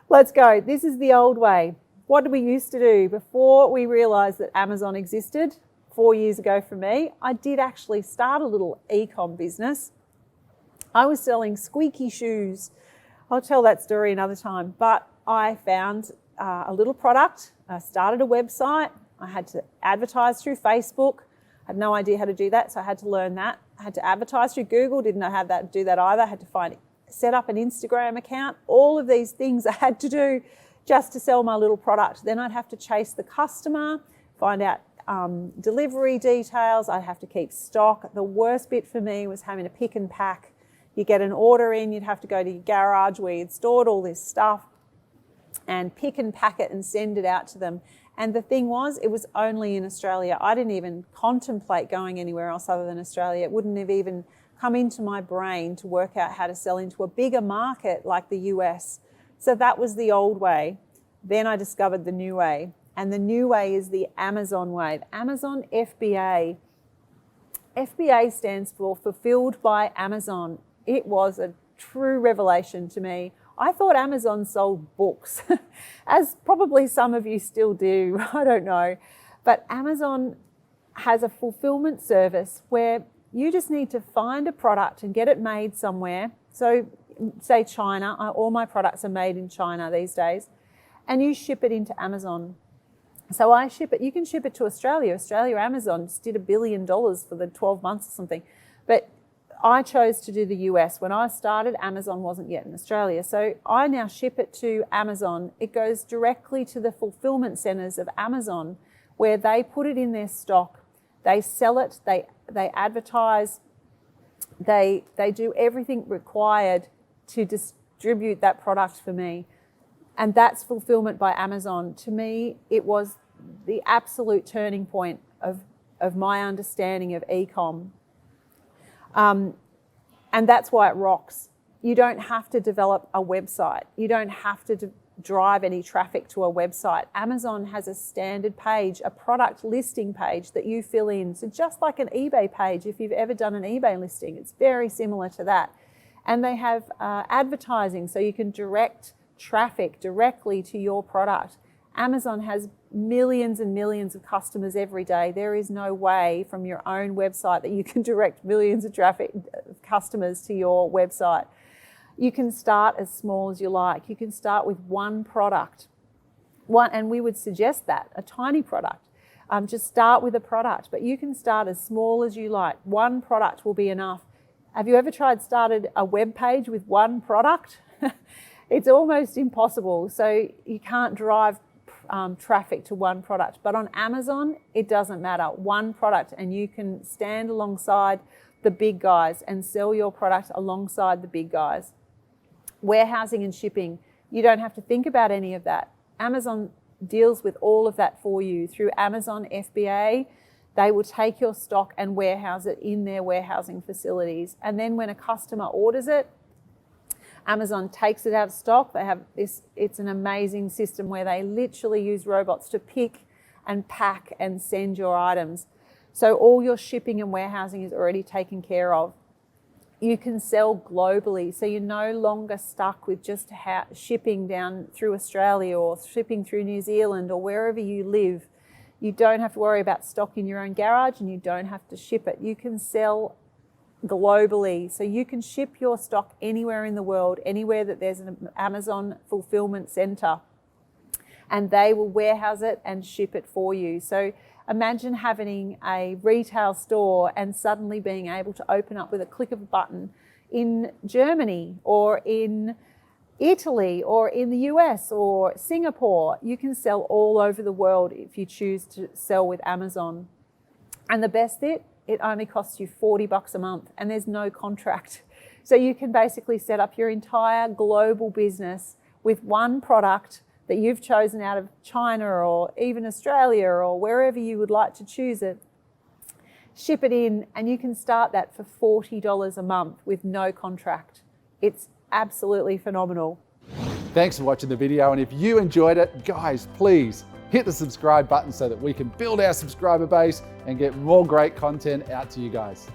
Let's go. This is the old way. What did we used to do before we realized that Amazon existed? 4 years ago for me, I did actually start a little e-com business. I was selling squeaky shoes. I'll tell that story another time, but I found a little product. I started a website. I had to advertise through Facebook. I had no idea how to do that, so I had to learn that. I had to advertise through Google, didn't know how to do that either. I had to set up an Instagram account. All of these things I had to do just to sell my little product. Then I'd have to chase the customer, find out delivery details. I'd have to keep stock. The worst bit for me was having to pick and pack. You get an order in, you'd have to go to your garage where you'd stored all this stuff and pick and pack it and send it out to them. And the thing was, it was only in Australia. I didn't even contemplate going anywhere else other than Australia. It wouldn't have even come into my brain to work out how to sell into a bigger market like the US. So that was the old way. Then I discovered the new way. And the new way is the Amazon way. The Amazon FBA. FBA stands for Fulfilled by Amazon. It was a true revelation to me. I thought Amazon sold books, as probably some of you still do, I don't know. But Amazon has a fulfillment service where you just need to find a product and get it made somewhere. So say China, all my products are made in China these days, and you ship it into Amazon. So I ship it, you can ship it to Australia. Amazon just did $1 billion for the 12 months or something. But I chose to do the US. When I started, Amazon wasn't yet in Australia. So I now ship it to Amazon. It goes directly to the fulfillment centers of Amazon where they put it in their stock. They sell it, they advertise, they do everything required to distribute that product for me. And that's fulfillment by Amazon. To me, it was the absolute turning point of my understanding of e-com. And that's why it rocks. You don't have to develop a website. You don't have to drive any traffic to a website. Amazon has a standard page, a product listing page that you fill in. So just like an eBay page, if you've ever done an eBay listing, it's very similar to that. And they have advertising, so you can direct traffic directly to your product. Amazon has millions and millions of customers every day. There is no way from your own website that you can direct millions of customers to your website. You can start as small as you like. You can start with one product. And we would suggest that, a tiny product. Just start with a product, but you can start as small as you like. One product will be enough. Have you ever started a web page with one product? It's almost impossible. So you can't drive traffic to one product. But on Amazon, it doesn't matter. One product, and you can stand alongside the big guys and sell your product alongside the big guys. Warehousing and shipping, you don't have to think about any of that. Amazon deals with all of that for you. Through Amazon FBA, they will take your stock and warehouse it in their warehousing facilities. And then when a customer orders it, Amazon takes it out of stock. They have this, it's an amazing system where they literally use robots to pick and pack and send your items. So all your shipping and warehousing is already taken care of. You can sell globally, so you're no longer stuck with just shipping down through Australia or shipping through New Zealand or wherever you live. You don't have to worry about stock in your own garage, and you don't have to ship it. You can sell globally, so you can ship your stock anywhere in the world, anywhere that there's an Amazon fulfillment center, and they will warehouse it and ship it for you. So imagine having a retail store and suddenly being able to open up with a click of a button in Germany or in Italy or in the US or Singapore. You can sell all over the world if you choose to sell with Amazon. And the best bit, it only costs you $40 a month and there's no contract. So you can basically set up your entire global business with one product that you've chosen out of China or even Australia or wherever you would like to choose it. Ship it in, and you can start that for $40 a month with no contract. It's absolutely phenomenal. Thanks for watching the video, and if you enjoyed it, guys, please hit the subscribe button so that we can build our subscriber base and get more great content out to you guys.